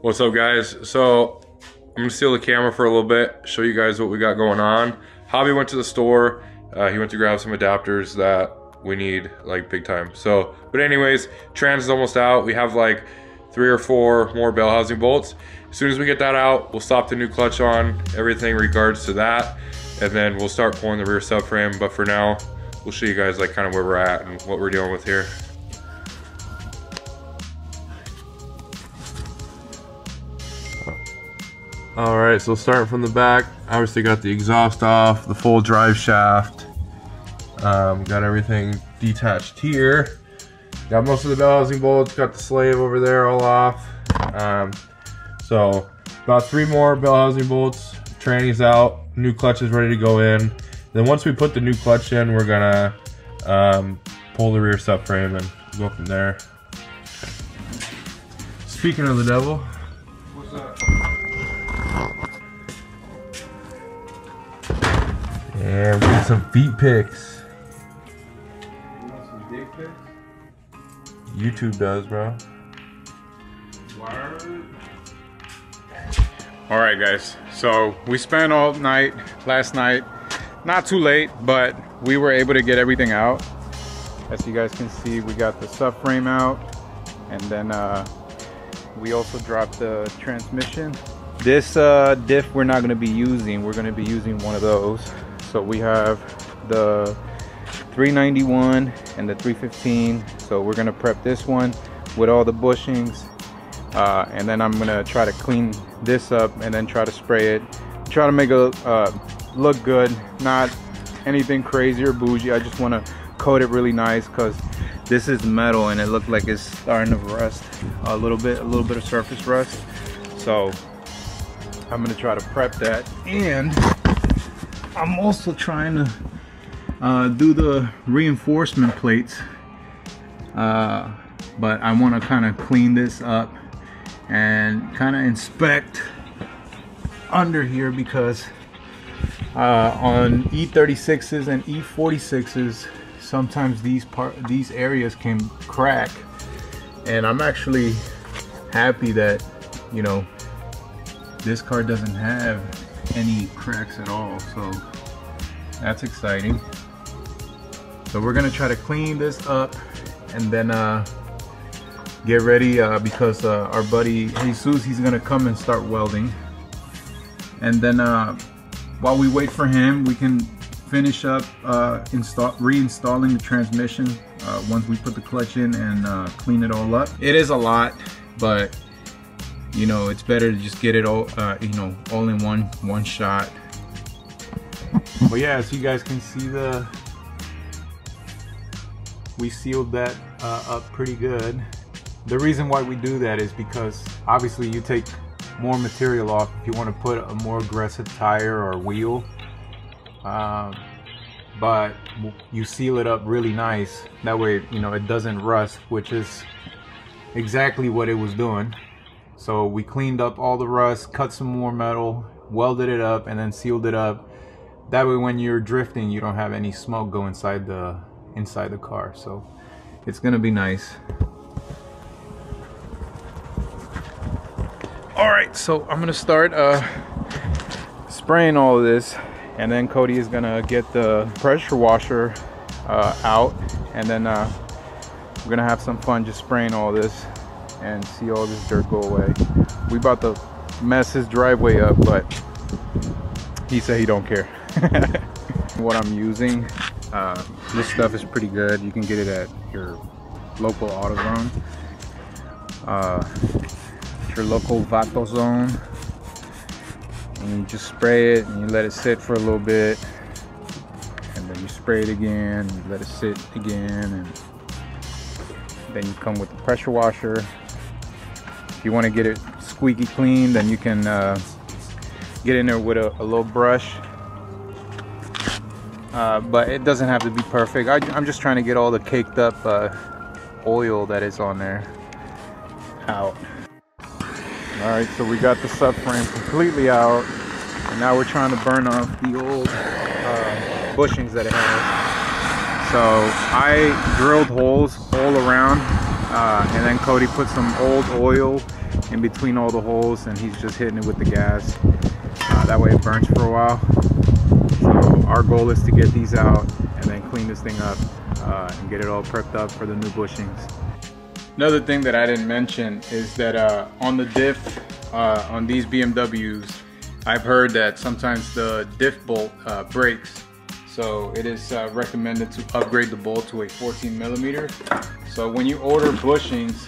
What's up, guys? So I'm gonna steal the camera for a little bit, show you guys what we got going on. Hobby went to the store. He went to grab some adapters that we need like big time. So, but anyways, trans is almost out. We have like 3 or 4 more bell housing bolts. As soon as we get that out, we'll stop the new clutch on, everything in regards to that, and then we'll start pulling the rear subframe. But for now, we'll show you guys like kind of where we're at and what we're dealing with here. All right, so starting from the back, obviously got the exhaust off, the full drive shaft. Got everything detached here. Got most of the bell housing bolts, got the slave over there all off. So about 3 more bell housing bolts, tranny's out, new clutch is ready to go in. Then once we put the new clutch in, we're gonna pull the rear subframe and go from there. Speaking of the devil, what's that? Yeah, we got some feet pics. You want some dick pics? YouTube does, bro. Word. All right, guys. So we spent all night last night. Not too late, but we were able to get everything out. As you guys can see, we got the subframe out, and then we also dropped the transmission. This diff we're not going to be using. We're going to be using one of those. So we have the 391 and the 315. So we're gonna prep this one with all the bushings, and then I'm gonna try to clean this up and then try to spray it. Try to make it look good, not anything crazy or bougie. I just want to coat it really nice because this is metal and it looked like it's starting to rust a little bit of surface rust. So I'm gonna try to prep that, and I'm also trying to do the reinforcement plates, but I want to kind of clean this up and kind of inspect under here, because on E36s and E46s sometimes these areas can crack, and I'm actually happy that, you know, this car doesn't have any cracks at all, so that's exciting. So we're gonna try to clean this up and then get ready, because our buddy Jesus, he's gonna come and start welding, and then while we wait for him, we can finish up reinstalling the transmission once we put the clutch in and clean it all up. It is a lot, but you know, it's better to just get it all, you know, all in one shot. But yeah, as you guys can see, we sealed that up pretty good. The reason why we do that is because obviously you take more material off if you want to put a more aggressive tire or wheel, but you seal it up really nice. That way, you know, it doesn't rust, which is exactly what it was doing. So we cleaned up all the rust, cut some more metal, welded it up, and then sealed it up. That way when you're drifting, you don't have any smoke go inside the car. So it's gonna be nice. All right, so I'm gonna start spraying all of this, and then Cody is gonna get the pressure washer out, and then we're gonna have some fun just spraying all this and see all this dirt go away. We about to mess his driveway up, but he said he don't care. What I'm using, this stuff is pretty good. You can get it at your local AutoZone, your local Vato Zone, and you just spray it and you let it sit for a little bit, and then you spray it again, you let it sit again, and then you come with the pressure washer. If you want to get it squeaky clean, then you can get in there with a little brush, but it doesn't have to be perfect. I'm just trying to get all the caked up oil that is on there out. All right, so we got the subframe completely out, and now we're trying to burn off the old bushings that it has. So I drilled holes all around And then Cody put some old oil in between all the holes, and he's just hitting it with the gas. That way it burns for a while. So our goal is to get these out and then clean this thing up and get it all prepped up for the new bushings. Another thing that I didn't mention is that on the diff on these BMWs, I've heard that sometimes the diff bolt breaks. So it is recommended to upgrade the bolt to a 14 millimeter. So when you order bushings,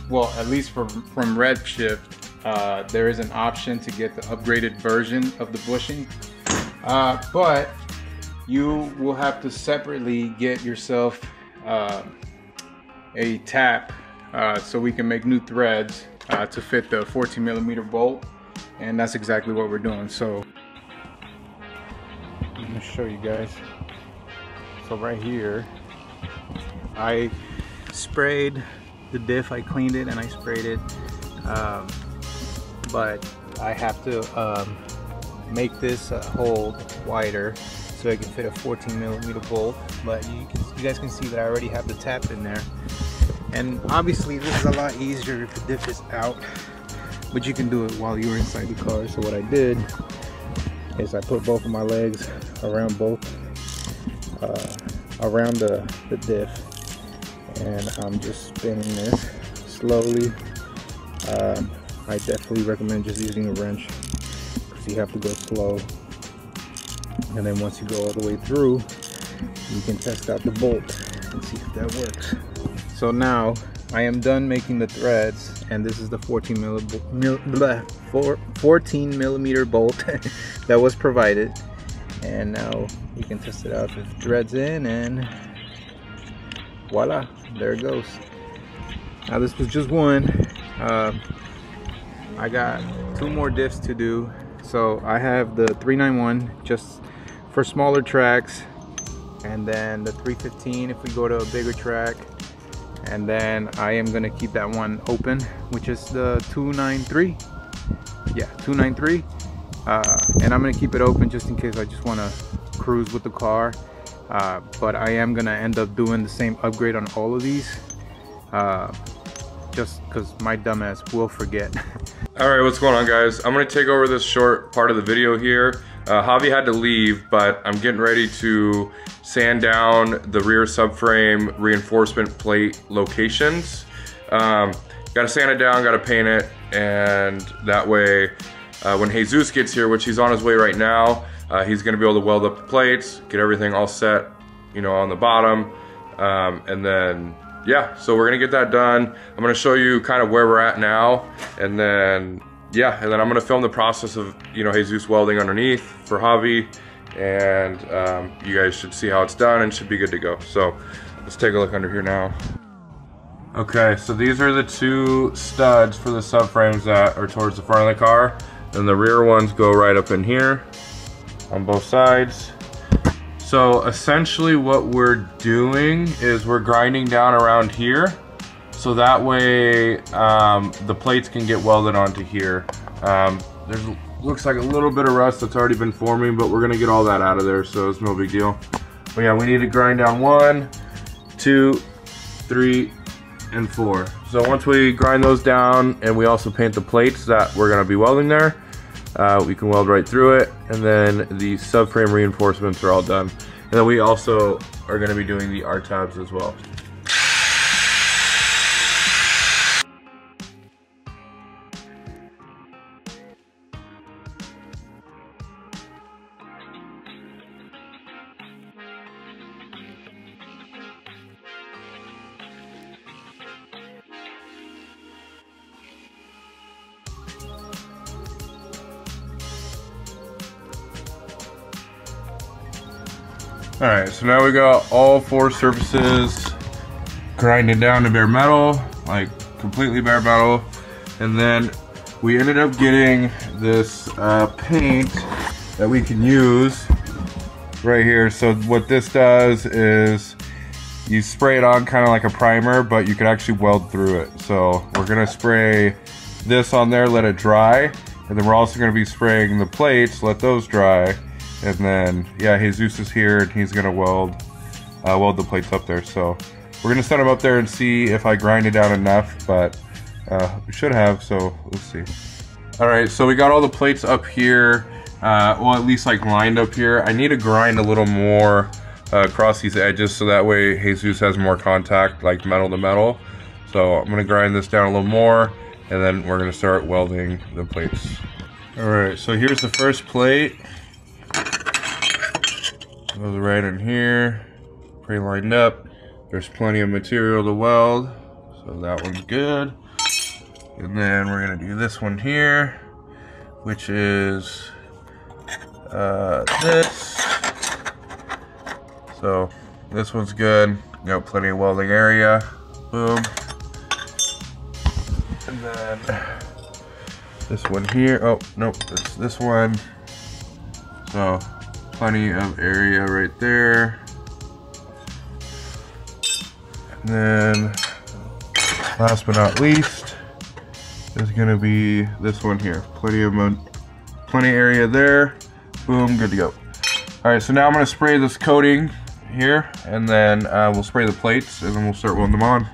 well, at least from Redshift, there is an option to get the upgraded version of the bushing. But you will have to separately get yourself a tap so we can make new threads to fit the 14 millimeter bolt. And that's exactly what we're doing. So I'm gonna show you guys. So right here, I sprayed the diff, I cleaned it and I sprayed it, but I have to make this hole wider so I can fit a 14 millimeter bolt. But you guys can see that I already have the tap in there, and obviously this is a lot easier if the diff is out, but you can do it while you're inside the car. So what I did is I put both of my legs around around the diff, and I'm just spinning this slowly. I definitely recommend just using a wrench because you have to go slow, and then once you go all the way through, you can test out the bolt and see if that works. So now I am done making the threads, and this is the 14 millimeter bolt that was provided, and now you can test it out with threads in, and voila, there it goes. Now this was just one. I got 2 more diffs to do. So I have the 391 just for smaller tracks, and then the 315 if we go to a bigger track, and then I am gonna keep that one open, which is the 293. Yeah, 293. And I'm gonna keep it open just in case I just want to cruise with the car. But I am gonna end up doing the same upgrade on all of these, just because my dumbass will forget. All right, what's going on, guys? I'm gonna take over this short part of the video here. Javi had to leave, but I'm getting ready to sand down the rear subframe reinforcement plate locations. Gotta sand it down, gotta paint it, and that way when Jesus gets here, which he's on his way right now, he's gonna be able to weld up the plates, get everything all set, you know, on the bottom, and then yeah, so we're gonna get that done. I'm gonna show you kind of where we're at now, and then yeah, and then I'm gonna film the process of, you know, Jesus welding underneath for Javi, and you guys should see how it's done and should be good to go. So let's take a look under here now. Okay, so these are the 2 studs for the subframes that are towards the front of the car, and the rear ones go right up in here on both sides. So essentially what we're doing is we're grinding down around here, so that way the plates can get welded onto here. There's looks like a little bit of rust that's already been forming, but we're gonna get all that out of there, so it's no big deal. But yeah, we need to grind down 1, 2, 3, and 4. So once we grind those down and we also paint the plates that we're gonna be welding there, we can weld right through it, and then the subframe reinforcements are all done. And then we also are going to be doing the R-tabs as well. Alright, so now we got all 4 surfaces grinded down to bare metal, like completely bare metal. And then we ended up getting this paint that we can use right here. So what this does is you spray it on kind of like a primer, but you can actually weld through it. So we're gonna spray this on there, let it dry, and then we're also gonna be spraying the plates, let those dry. And then, yeah, Jesus is here and he's gonna weld the plates up there. So we're gonna set them up there and see if I grind it down enough, but we should have, so let's see. All right, so we got all the plates up here, well, at least like lined up here. I need to grind a little more across these edges so that way Jesus has more contact, like metal to metal. So I'm gonna grind this down a little more, and then we're gonna start welding the plates. All right, so here's the first plate. Goes right in here, pretty lined up. There's plenty of material to weld, so that one's good. And then we're gonna do this one here, which is this. So this one's good. Got plenty of welding area. Boom. And then this one here. Oh, nope, it's this one. So plenty of area right there. And then last but not least is gonna be this one here. Plenty area there. Boom, good to go. All right, so now I'm gonna spray this coating here, and then we'll spray the plates, and then we'll start welding them on.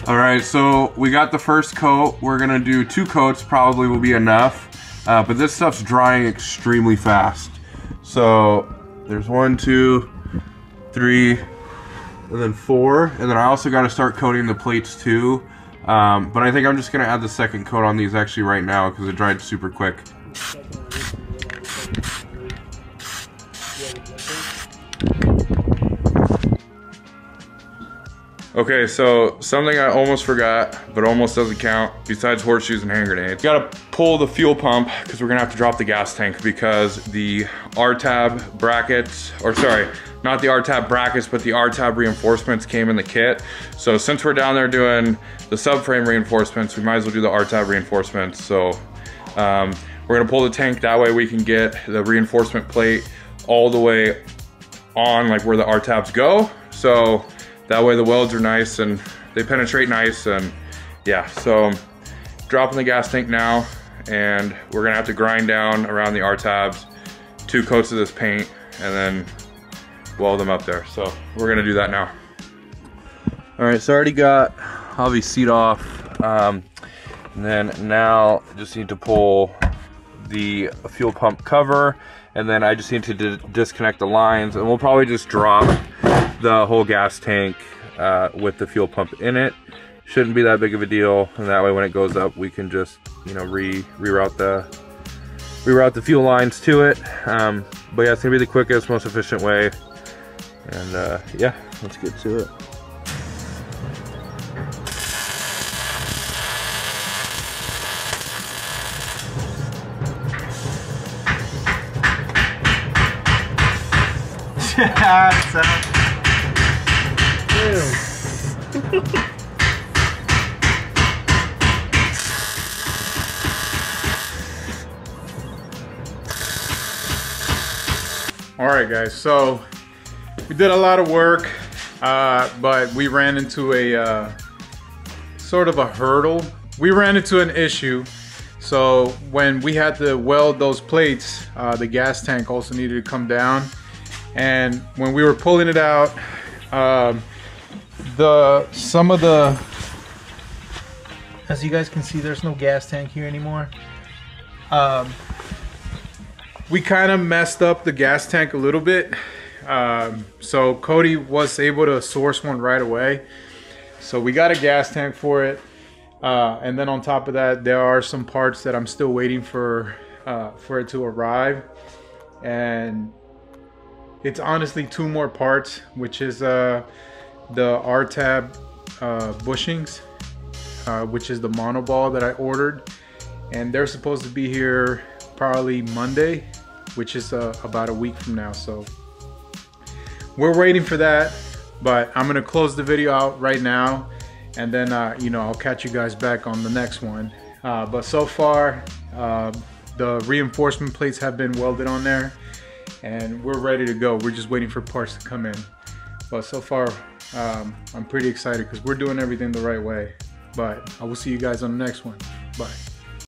All right, so we got the first coat. We're gonna do 2 coats, probably will be enough, but this stuff's drying extremely fast. So there's 1, 2, 3, and then 4, and then I also got to start coating the plates too. But I think I'm just gonna add the second coat on these actually right now because it dried super quick. Okay, so something I almost forgot, but almost doesn't count, besides horseshoes and hand grenades. Gotta pull the fuel pump, because we're gonna have to drop the gas tank, because the R-tab brackets, or sorry, not the R-tab brackets, but the R-tab reinforcements came in the kit. So since we're down there doing the subframe reinforcements, we might as well do the R-tab reinforcements. So we're gonna pull the tank, that way we can get the reinforcement plate all the way on, like where the R-tabs go. So that way the welds are nice and they penetrate nice, and yeah, so dropping the gas tank now, and we're gonna have to grind down around the R-tabs, 2 coats of this paint, and then weld them up there. So we're gonna do that now. All right, so I already got Javi's seat off, and then now I just need to pull the fuel pump cover, and then I just need to disconnect the lines, and we'll probably just drop the whole gas tank with the fuel pump in it. Shouldn't be that big of a deal, and that way when it goes up we can just, you know, reroute the fuel lines to it. But yeah, it's gonna be the quickest, most efficient way, and yeah, let's get to it. All right, guys, so we did a lot of work, but we ran into a sort of a hurdle. We ran into an issue. So when we had to weld those plates, the gas tank also needed to come down. And when we were pulling it out, some of the, as you guys can see, there's no gas tank here anymore. We kind of messed up the gas tank a little bit. So Cody was able to source one right away. So we got a gas tank for it. And then on top of that, there are some parts that I'm still waiting for it to arrive. And it's honestly 2 more parts, which is the R-tab bushings, which is the monoball that I ordered. And they're supposed to be here probably Monday, which is about a week from now. So we're waiting for that, but I'm gonna close the video out right now, and then you know, I'll catch you guys back on the next one. But so far the reinforcement plates have been welded on there, and we're ready to go. We're just waiting for parts to come in. But so far I'm pretty excited because we're doing everything the right way. But I will see you guys on the next one. Bye.